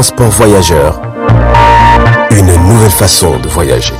transport voyageurs, une nouvelle façon de voyager.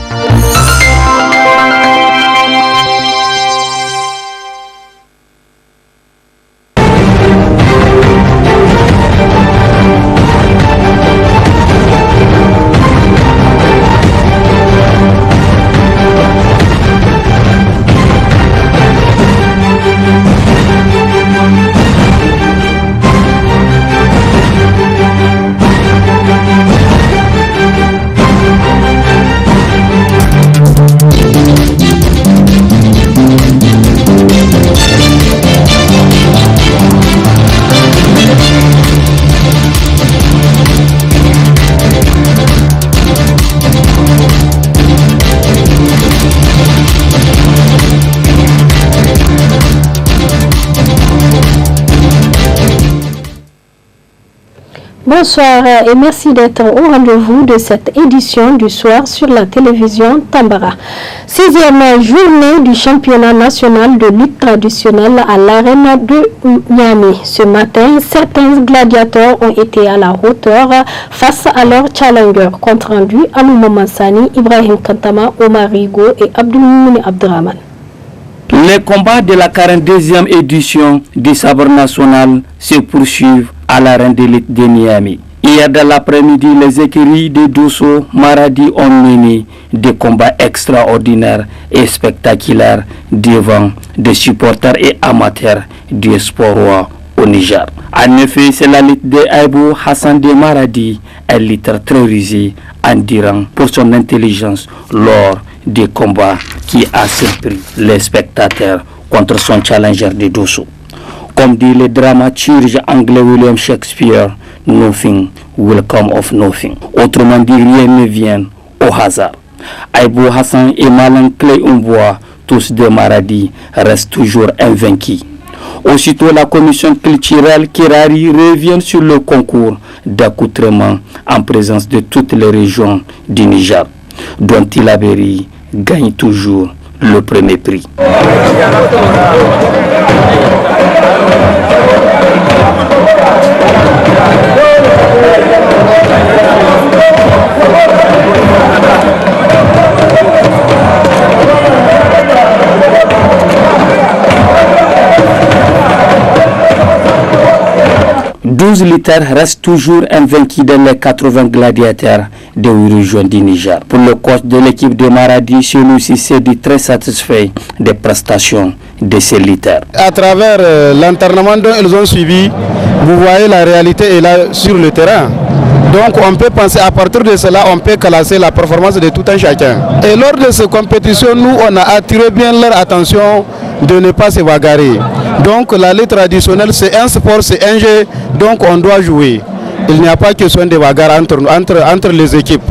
Bonsoir et merci d'être au rendez-vous de cette édition du soir sur la télévision Tambara. 6e journée du championnat national de lutte traditionnelle à l'arène de Niamey. Ce matin, certains gladiateurs ont été à la hauteur face à leurs challengers. Compte rendu à Mansani, Ibrahim Kantama, Omar Rigo et Abdulmouni Abdraman. Les combats de la 42e édition du sabre national se poursuivent à l'arène de lutte de Niamey. Hier dans l'après-midi, les écuries de Dosso, Maradi ont mené des combats extraordinaires et spectaculaires devant des supporters et amateurs du sport au Niger. En effet, c'est la lutte de Aibou Hassan de Maradi, un lutteur très rusé, endurant pour son intelligence lors des combats qui a surpris les spectateurs contre son challenger de Dosso. Comme dit le dramaturge anglais William Shakespeare, nothing will come of nothing. Autrement dit, rien ne vient au hasard. Aibou Hassan et Malan Clé Umboa, tous de Maradi, restent toujours invaincus. Aussitôt, la commission culturelle Kirari revient sur le concours d'accoutrement en présence de toutes les régions du Niger, dont Tilaberi gagne toujours le premier prix. 12 lutteurs restent toujours invaincus dans les 80 gladiateurs de 8 régions du Niger. Pour le coach de l'équipe de Maradi, celui-ci s'est dit très satisfait des prestations de ces lutteurs. À travers l'entraînement dont ils ont suivi, vous voyez la réalité est là sur le terrain. Donc on peut penser, à partir de cela, on peut classer la performance de tout un chacun. Et lors de ces compétitions, nous, on a attiré bien leur attention de ne pas se bagarrer. Donc la lutte traditionnelle, c'est un sport, c'est un jeu, donc on doit jouer. Il n'y a pas question de bagarre entre les équipes.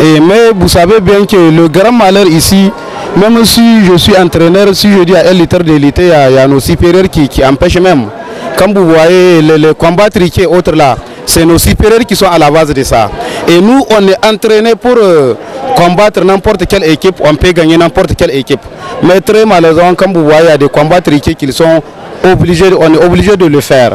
Mais vous savez bien que le grand malheur ici, même si je suis entraîneur, si je dis à un lutteur de lutter, il y a nos supérieurs qui empêchent même. Comme vous voyez, les combats triqués et autres là, c'est nos supérieurs qui sont à la base de ça. Et nous, on est entraînés pour combattre n'importe quelle équipe, on peut gagner n'importe quelle équipe. Mais très malheureusement, comme vous voyez, il y a des combats triqués qui sont obligés, on est obligé de le faire.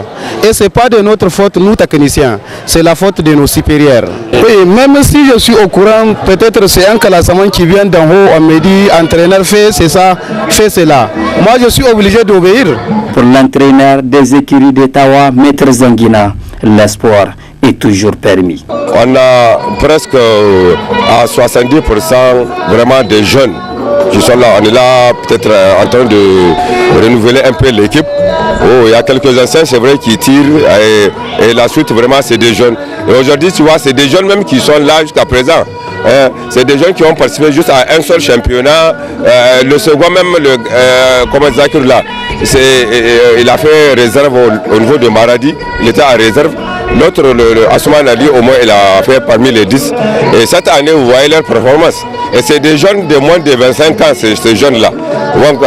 Et ce n'est pas de notre faute, nous techniciens, c'est la faute de nos supérieurs. Oui, même si je suis au courant, peut-être c'est un classement qui vient d'en haut, on me dit, entraîneur fait c'est ça, fait cela. Moi je suis obligé d'obéir. Pour l'entraîneur des écuries d'Ottawa, Maître Zangina, l'espoir est toujours permis. On a presque à 70% vraiment des jeunes qui sont là. On est là peut-être en train de renouveler un peu l'équipe. Oh, il y a quelques anciens, c'est vrai, qui tirent et la suite vraiment c'est des jeunes. Et aujourd'hui tu vois, c'est des jeunes même qui sont là jusqu'à présent. C'est des jeunes qui ont participé juste à un seul championnat. Le second même, comment Zakir là, il a fait réserve au niveau de Maradi, il était à réserve. L'autre, le Asuman Ali, au moins il a fait parmi les 10. Et cette année, vous voyez leur performance. Et c'est des jeunes de moins de 25 ans, ces jeunes-là. Donc,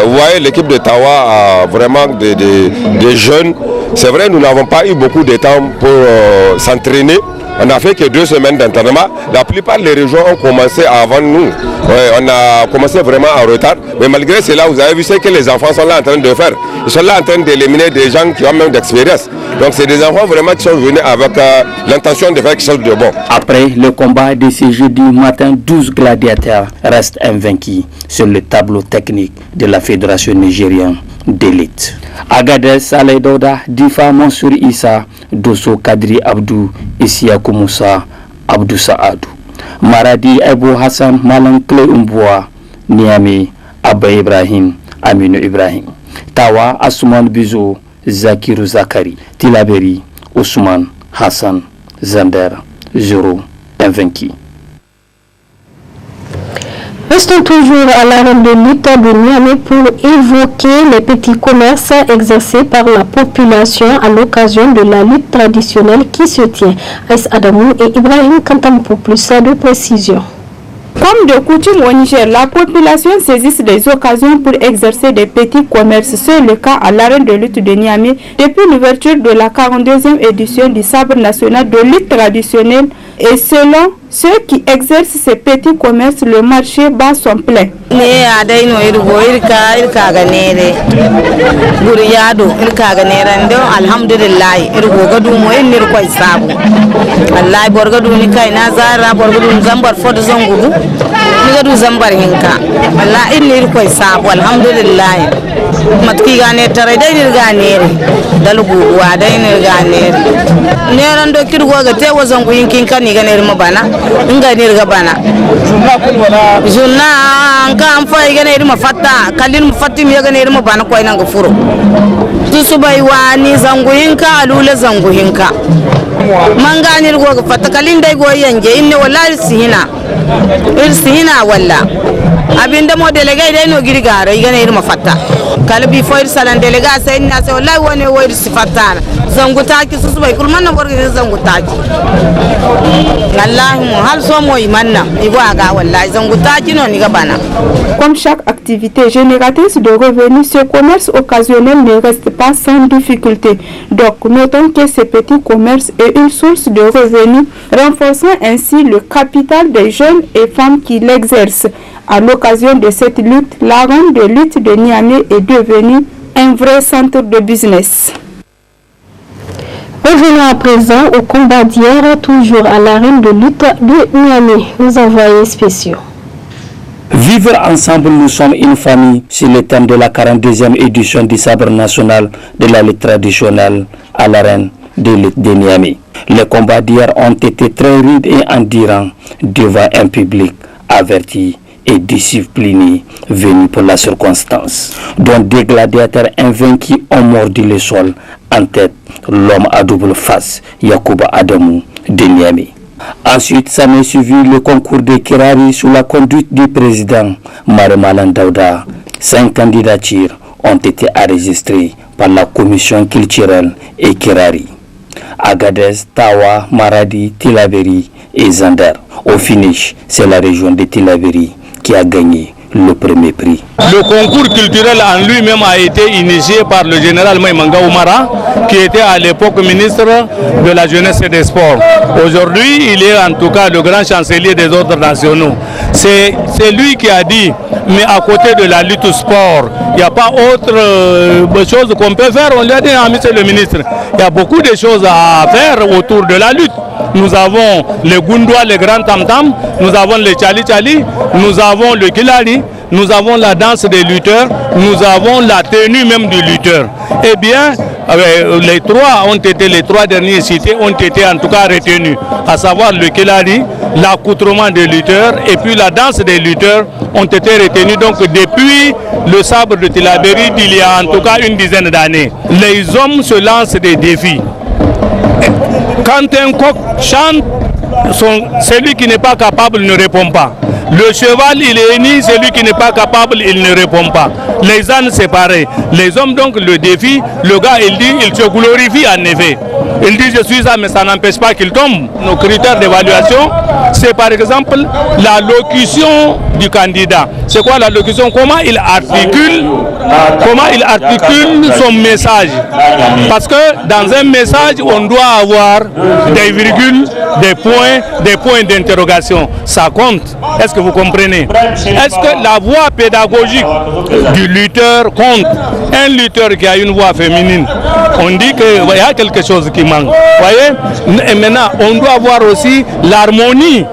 vous voyez, l'équipe de Tawa a vraiment des jeunes. C'est vrai, nous n'avons pas eu beaucoup de temps pour s'entraîner. On n'a fait que 2 semaines d'entraînement. La plupart des régions ont commencé avant nous. Ouais, on a commencé vraiment en retard. Mais malgré cela, vous avez vu ce que les enfants sont là en train de faire. Ils sont là en train d'éliminer des gens qui ont même d'expérience. Donc c'est des enfants vraiment qui sont venus avec l'intention de faire quelque chose de bon. Après le combat de ce jeudi matin, 12 gladiateurs restent invaincus sur le tableau technique de la Fédération nigérienne d'élite. Agadez, Saleh Douda, Difa Mansour Issa, Dosso Kadri Abdou, Isiakou Moussa, Abdou Saadou. Maradi Ebou Hassan, Malang Kle Umboua, Niamey, Abba Ibrahim, Aminou Ibrahim. Tawa, Asuman Bizo, Zakirou Zakari, Tilaberi, Ousmane, Hassan, Zander, Zoro, invaincu. Restons toujours à l'arène de lutte de Niamey pour évoquer les petits commerces exercés par la population à l'occasion de la lutte traditionnelle qui se tient. Aïs Adamou et Ibrahim Kantam pour plus de précision. Comme de coutume au Niger, la population saisit des occasions pour exercer des petits commerces. C'est le cas à l'arène de lutte de Niamey depuis l'ouverture de la 42e édition du sabre national de lutte traditionnelle. Et selon ceux qui exercent ces petits commerces, le marché bat son plein. Kan fa igane irma fatta kalin fatim ya gane irma bana koy nan gafuro su subai wani zanguhinka alula zanguhinka mangani go ga fatta kalin dai go yanje inne wallahi sihina walla abinda mo delegay dai no girgara igane irma fatta kalbi foir salan delega sai na sai wallahi woni woir sifatana zangu taki su subai kulman na borga zangu taki wallahi mo hal so mo imanna ibo aga wallahi zangu taki no ni ga bana. Comme chaque activité génératrice de revenus, ce commerce occasionnel ne reste pas sans difficulté. Donc, notons que ces petits commerces est une source de revenus, renforçant ainsi le capital des jeunes et femmes qui l'exercent. À l'occasion de cette lutte, l'arène de lutte de Niamey est devenue un vrai centre de business. Revenons à présent au combat d'hier, toujours à l'arène de lutte de Niamey. Nos envoyés spéciaux. Vivre ensemble, nous sommes une famille, c'est le thème de la 42e édition du sabre national de la lutte traditionnelle à l'arène de lutte de Niamey. Les combats d'hier ont été très rudes et endurants devant un public averti et discipliné venu pour la circonstance, dont des gladiateurs invaincus ont mordu le sol. En tête, l'homme à double face, Yacouba Adamou de Niamey. Ensuite, ça m'a suivi le concours de Kirari sous la conduite du président Maremalan Daouda. 5 candidatures ont été enregistrées par la commission culturelle et Kirari. Agadez, Tawa, Maradi, Tilaberi et Zander. Au finish, c'est la région de Tilaberi qui a gagné le premier prix. Le concours culturel en lui-même a été initié par le général Maïmanga Oumara, qui était à l'époque ministre de la Jeunesse et des Sports. Aujourd'hui, il est en tout cas le grand chancelier des ordres nationaux. C'est lui qui a dit, mais à côté de la lutte au sport, il n'y a pas autre chose qu'on peut faire. On lui a dit, ah, monsieur le ministre, il y a beaucoup de choses à faire autour de la lutte. Nous avons le Gundwa, le grand tam-tam, nous avons le Tchali-Tchali, nous avons le Kilali, nous avons la danse des lutteurs, nous avons la tenue même du lutteur. Eh bien, les trois derniers cités ont été en tout cas retenus, à savoir le Kilali, l'accoutrement des lutteurs et puis la danse des lutteurs ont été retenus donc depuis le sabre de Tilaberi d'il y a en tout cas une dizaine d'années. Les hommes se lancent des défis. Quand un coq chante, celui qui n'est pas capable ne répond pas. Le cheval, il est né, celui qui n'est pas capable, il ne répond pas. Les ânes, c'est pareil. Les hommes, donc, le défi, le gars, il dit, il se glorifie en effet. il dit je suis ça, mais ça n'empêche pas qu'il tombe. Nos critères d'évaluation, c'est par exemple la locution du candidat. C'est quoi la locution? Comment il articule son message. Parce que dans un message, on doit avoir des virgules, des points d'interrogation. Ça compte. Est-ce que vous comprenez? Est-ce que la voix pédagogique du lutteur compte? Un lutteur qui a une voix féminine, on dit qu'il y a quelque chose qui manque. Voyez? Et maintenant, on doit avoir aussi l'harmonie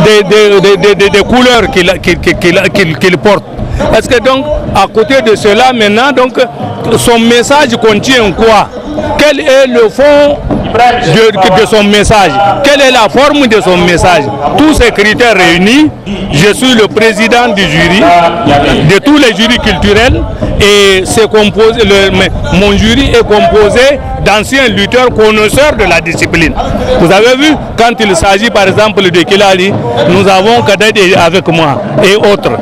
des couleurs qu'il porte. Est-ce que donc, à côté de cela, maintenant, donc, son message contient quoi? Quel est le fond de son message? Quelle est la forme de son message? Tous ces critères réunis, je suis le président du jury, de tous les jurys culturels, et mon jury est composé d'anciens lutteurs connaisseurs de la discipline. Vous avez vu, quand il s'agit par exemple de Kilali, nous avons Kadede avec moi et autres.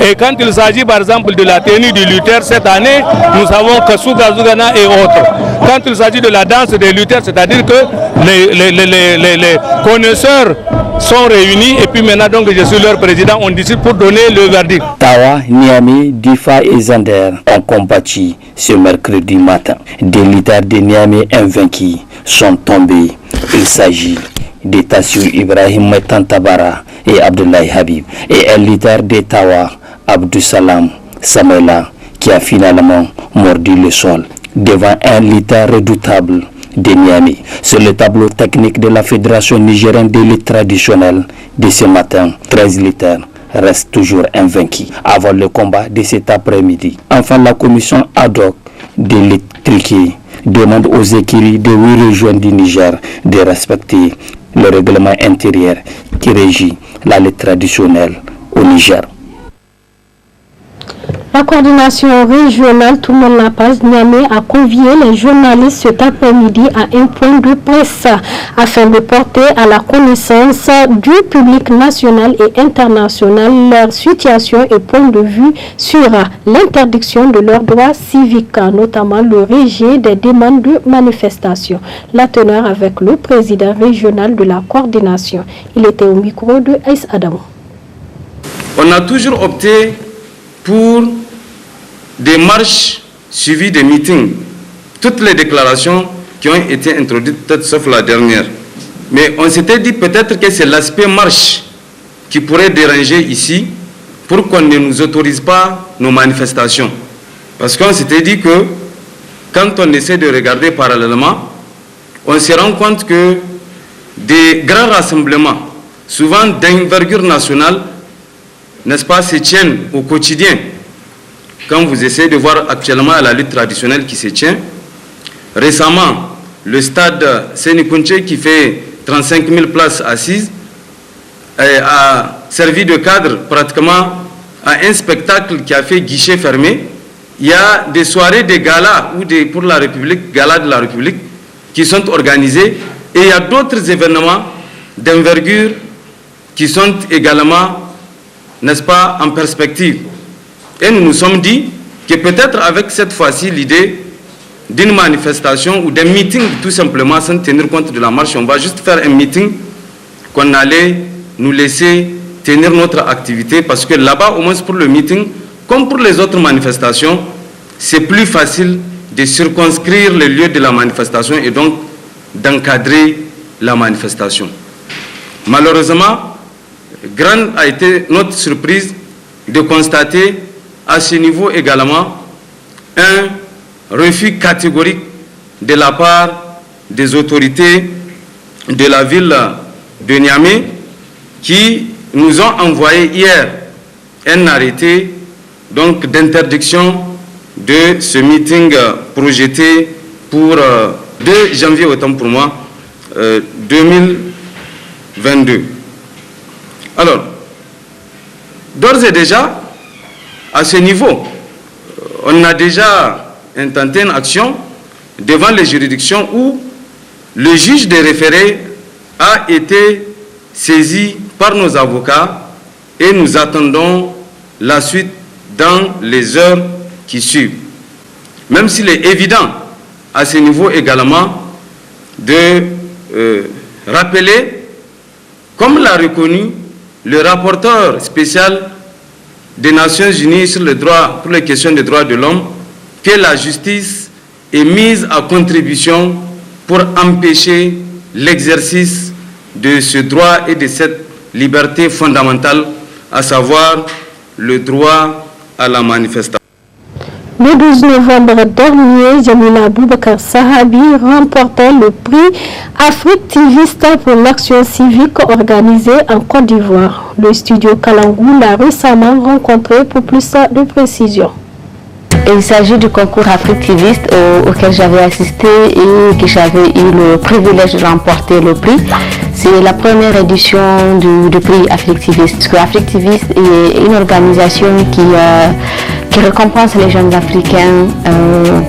Et quand il s'agit par exemple de la tenue du lutteur cette année, nous avons Kasuga Zugana et autres. Quand il s'agit de la danse des lutteurs, c'est-à-dire que les connaisseurs sont réunis et puis maintenant donc je suis leur président, on décide pour donner le verdict. Tawa, Niamey, Difa et Zander ont combattu ce mercredi matin. Des lutteurs de Niamey invaincus sont tombés. Il s'agit de Tassou Ibrahim Tantabara et Abdoulaye Habib et un lutteur de Tawa, Abdou Salam Samela, qui a finalement mordu le sol devant un lutteur redoutable de Niamey. Sur le tableau technique de la Fédération nigérienne de lutte traditionnelle de ce matin, 13 lutteurs restent toujours invaincus avant le combat de cet après-midi. Enfin, la commission ad hoc de lutte triquée demande aux écuries de 8 régions du Niger de respecter le règlement intérieur qui régit la lutte traditionnelle au Niger. La coordination régionale Tout le monde la passe Niamey a convié les journalistes cet après-midi à un point de presse afin de porter à la connaissance du public national et international leur situation et point de vue sur l'interdiction de leurs droits civiques, notamment le rejet des demandes de manifestation. La teneur avec le président régional de la coordination. Il était au micro de Aïs Adamou. On a toujours opté pour des marches suivies de meetings. Toutes les déclarations qui ont été introduites, peut-être sauf la dernière. Mais on s'était dit peut-être que c'est l'aspect marche qui pourrait déranger ici pour qu'on ne nous autorise pas nos manifestations. Parce qu'on s'était dit que quand on essaie de regarder parallèlement, on se rend compte que des grands rassemblements, souvent d'envergure nationale, n'est-ce pas, se tiennent au quotidien. Quand vous essayez de voir actuellement la lutte traditionnelle qui se tient, récemment, le stade Sénikounché qui fait 35 000 places assises a servi de cadre pratiquement à un spectacle qui a fait guichet fermé. Il y a des soirées de gala ou pour la République, gala de la République, qui sont organisées et il y a d'autres événements d'envergure qui sont également, n'est-ce pas, en perspective. Et nous nous sommes dit que peut-être avec cette fois-ci l'idée d'une manifestation ou d'un meeting tout simplement sans tenir compte de la marche, on va juste faire un meeting qu'on allait nous laisser tenir notre activité parce que là-bas, au moins pour le meeting, comme pour les autres manifestations, c'est plus facile de circonscrire le lieu de la manifestation et donc d'encadrer la manifestation. Malheureusement, grande a été notre surprise de constater à ce niveau également un refus catégorique de la part des autorités de la ville de Niamey qui nous ont envoyé hier un arrêté donc d'interdiction de ce meeting projeté pour 2 janvier, autant pour moi, 2022. Alors, d'ores et déjà, à ce niveau, on a déjà intenté une action devant les juridictions où le juge des référés a été saisi par nos avocats et nous attendons la suite dans les heures qui suivent. Même s'il est évident à ce niveau également de rappeler, comme l'a reconnu le rapporteur spécial des Nations Unies sur le droit, pour les questions des droits de l'homme, que la justice est mise à contribution pour empêcher l'exercice de ce droit et de cette liberté fondamentale, à savoir le droit à la manifestation. Le 12 novembre dernier, Jamila Boubacar Sahabi remportait le prix Africtiviste pour l'action civique organisée en Côte d'Ivoire. Le studio Kalangou l'a récemment rencontré pour plus de précisions. Il s'agit du concours Africtiviste auquel j'avais assisté et que j'avais eu le privilège de remporter le prix. C'est la première édition du prix Africtiviste. Africtiviste est une organisation qui récompense les jeunes Africains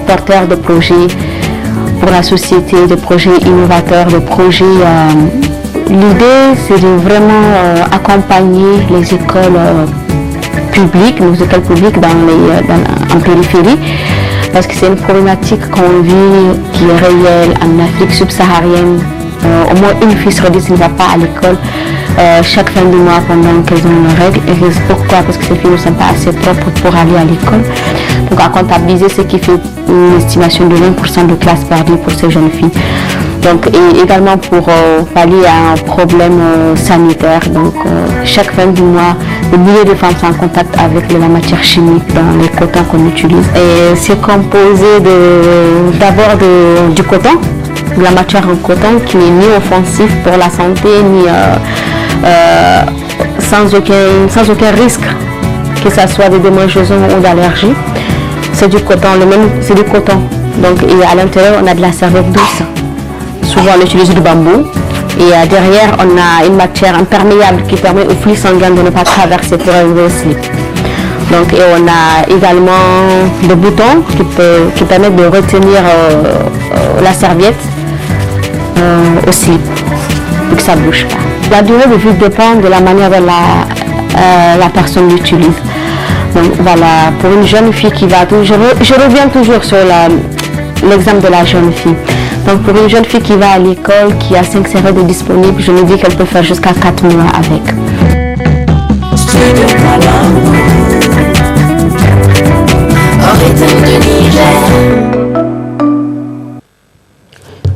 porteurs de projets pour la société, de projets innovateurs, de projets. L'idée, c'est de vraiment accompagner les écoles publiques, nos écoles publiques en périphérie, parce que c'est une problématique qu'on vit qui est réelle en Afrique subsaharienne. Au moins une fille sur 10 ne va pas à l'école chaque fin du mois pendant qu'elles ont une règle. Et pourquoi? Parce que ces filles ne sont pas assez propres pour aller à l'école. Donc à comptabiliser, ce qui fait une estimation de 20% de classes perdues pour ces jeunes filles. Donc, et également pour pallier à un problème sanitaire. Donc chaque fin du mois, des milliers de femmes sont en contact avec la matière chimique dans les cotons qu'on utilise. Et c'est composé d'abord du coton, de la matière en coton qui n'est ni offensif pour la santé, ni sans aucun risque, que ce soit de démangeaisons ou d'allergies. C'est du coton, c'est du coton. Donc, et à l'intérieur, on a de la serviette douce. Souvent, on utilise du bambou. Et derrière, on a une matière imperméable qui permet au flux sanguin de ne pas traverser pour arriver au slip. Donc, et on a également des boutons qui permettent de retenir la serviette au slip pour que ça ne bouge pas. La durée de vie dépend de la manière dont la personne l'utilise. Donc voilà, pour une jeune fille qui va toujours, je reviens toujours sur l'exemple de la jeune fille. Donc pour une jeune fille qui va à l'école, qui a 5 serviettes disponibles, je me dis qu'elle peut faire jusqu'à 4 mois avec.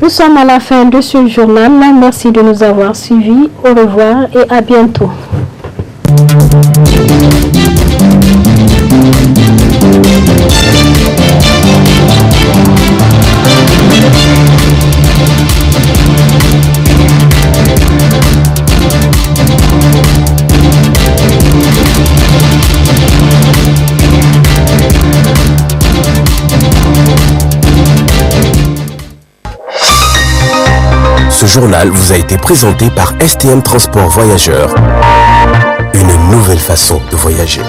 Nous sommes à la fin de ce journal. Merci de nous avoir suivis. Au revoir et à bientôt. Ce journal vous a été présenté par STM Transport Voyageurs. Une nouvelle façon de voyager.